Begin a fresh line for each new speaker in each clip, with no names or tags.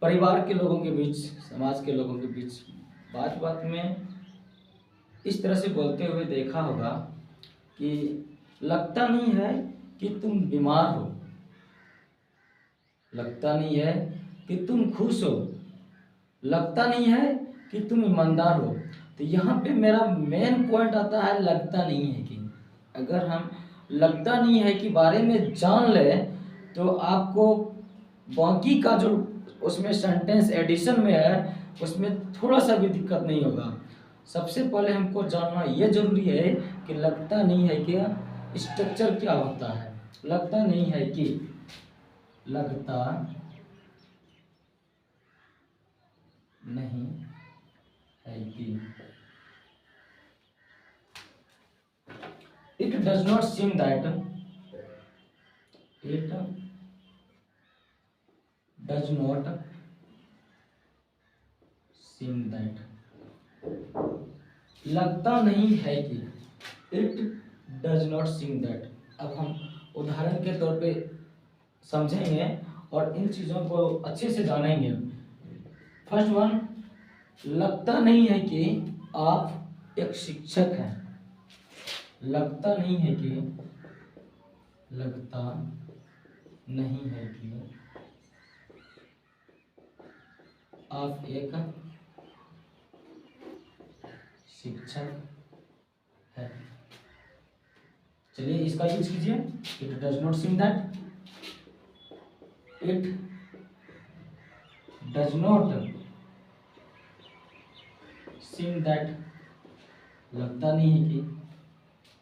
परिवार के लोगों के बीच, समाज के लोगों के बीच बात बात में इस तरह से बोलते हुए देखा होगा कि लगता नहीं है कि तुम बीमार हो, लगता नहीं है कि तुम खुश हो, लगता नहीं है कि तुम ईमानदार हो। तो यहाँ पे मेरा मेन पॉइंट आता है लगता नहीं है कि। अगर हम लगता नहीं है कि बारे में जान ले तो आपको बाकी का जो उसमें सेंटेंस एडिशन में है उसमें थोड़ा सा भी दिक्कत नहीं होगा। सबसे पहले हमको जानना ये जरूरी है कि लगता नहीं है कि स्ट्रक्चर क्या होता है। लगता नहीं है कि, लगता नहीं है कि, it does not seem that, it does not seem that, लगता नहीं है कि, it does not seem that। अब हम उदाहरण के तौर पे समझेंगे और इन चीज़ों को अच्छे से जानेंगे। फर्स्ट वन, लगता नहीं है कि आप एक शिक्षक हैं। लगता नहीं है कि, लगता नहीं है कि आप एक शिक्षक है। चलिए इसका यूज कीजिए। It does not seem that, it does not seem that, लगता नहीं है कि,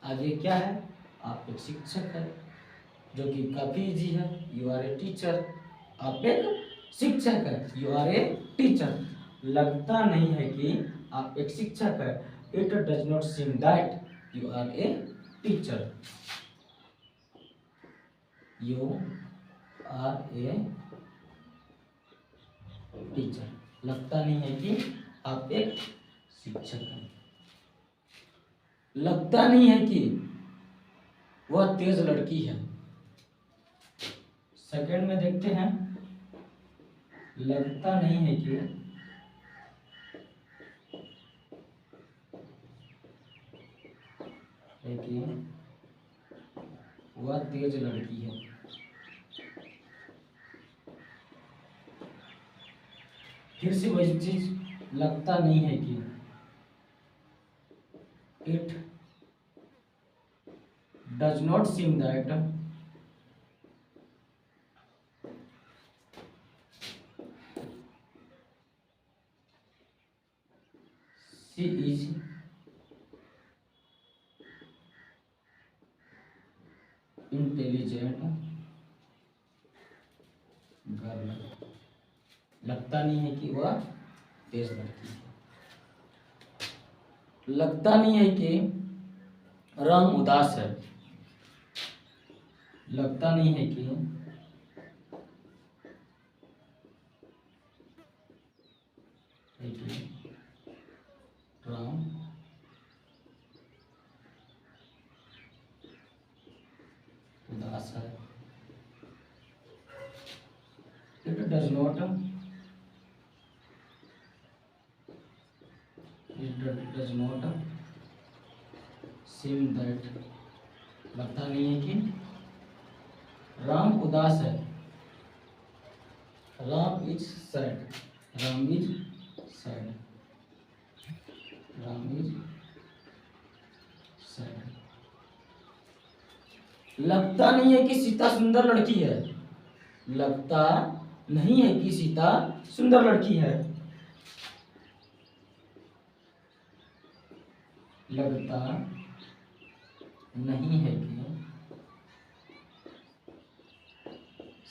आगे क्या है, आप एक शिक्षक है, जो कि काफी इजी है, यू आर ए टीचर। आप एक शिक्षक है, यू आर ए टीचर। लगता नहीं है कि आप एक शिक्षक है, it does not seem that you are a teacher, you are a teacher. लगता नहीं है कि आप एक शिक्षक हैं। लगता नहीं है कि वह तेज लड़की है। सेकंड में देखते हैं, लगता नहीं है कि वह तेज लड़की है। फिर से वही चीज, लगता नहीं है कि, it does not seem that she is intelligent girl. लगता नहीं है कि वह तेज लड़की है। लगता नहीं है कि राम उदास है। लगता नहीं है कि राम उदास है। It does not seem that, लगता नहीं है कि राम उदास है। Ram is sad, Ram is sad, Ram is sad. लगता नहीं है कि सीता सुंदर लड़की है। लगता नहीं है कि सीता सुंदर लड़की है। लगता नहीं है कि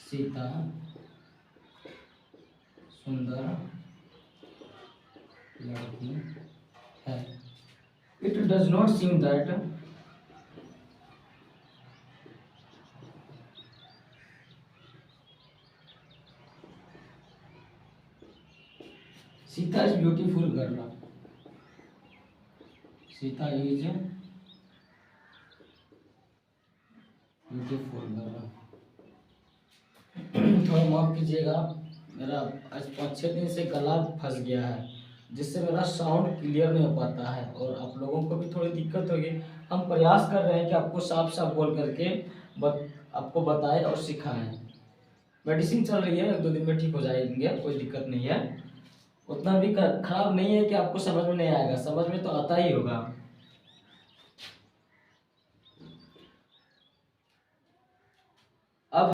सीता सुंदर लड़की है। It does not seem that Sita is beautiful girl. Sita is beautiful girl. थोड़ा माफ कीजिएगा, मेरा आज 5-6 दिन से गला फंस गया है, जिससे मेरा साउंड क्लियर नहीं हो पाता है और आप लोगों को भी थोड़ी दिक्कत होगी। हम प्रयास कर रहे हैं कि आपको साफ साफ बोल करके आपको बताएं और सिखाएं। मेडिसिन चल रही है, 1-2 दिन में ठीक हो जाएंगे, कोई दिक्कत नहीं है। उतना भी खराब नहीं है कि आपको समझ में नहीं आएगा, समझ में तो आता ही होगा।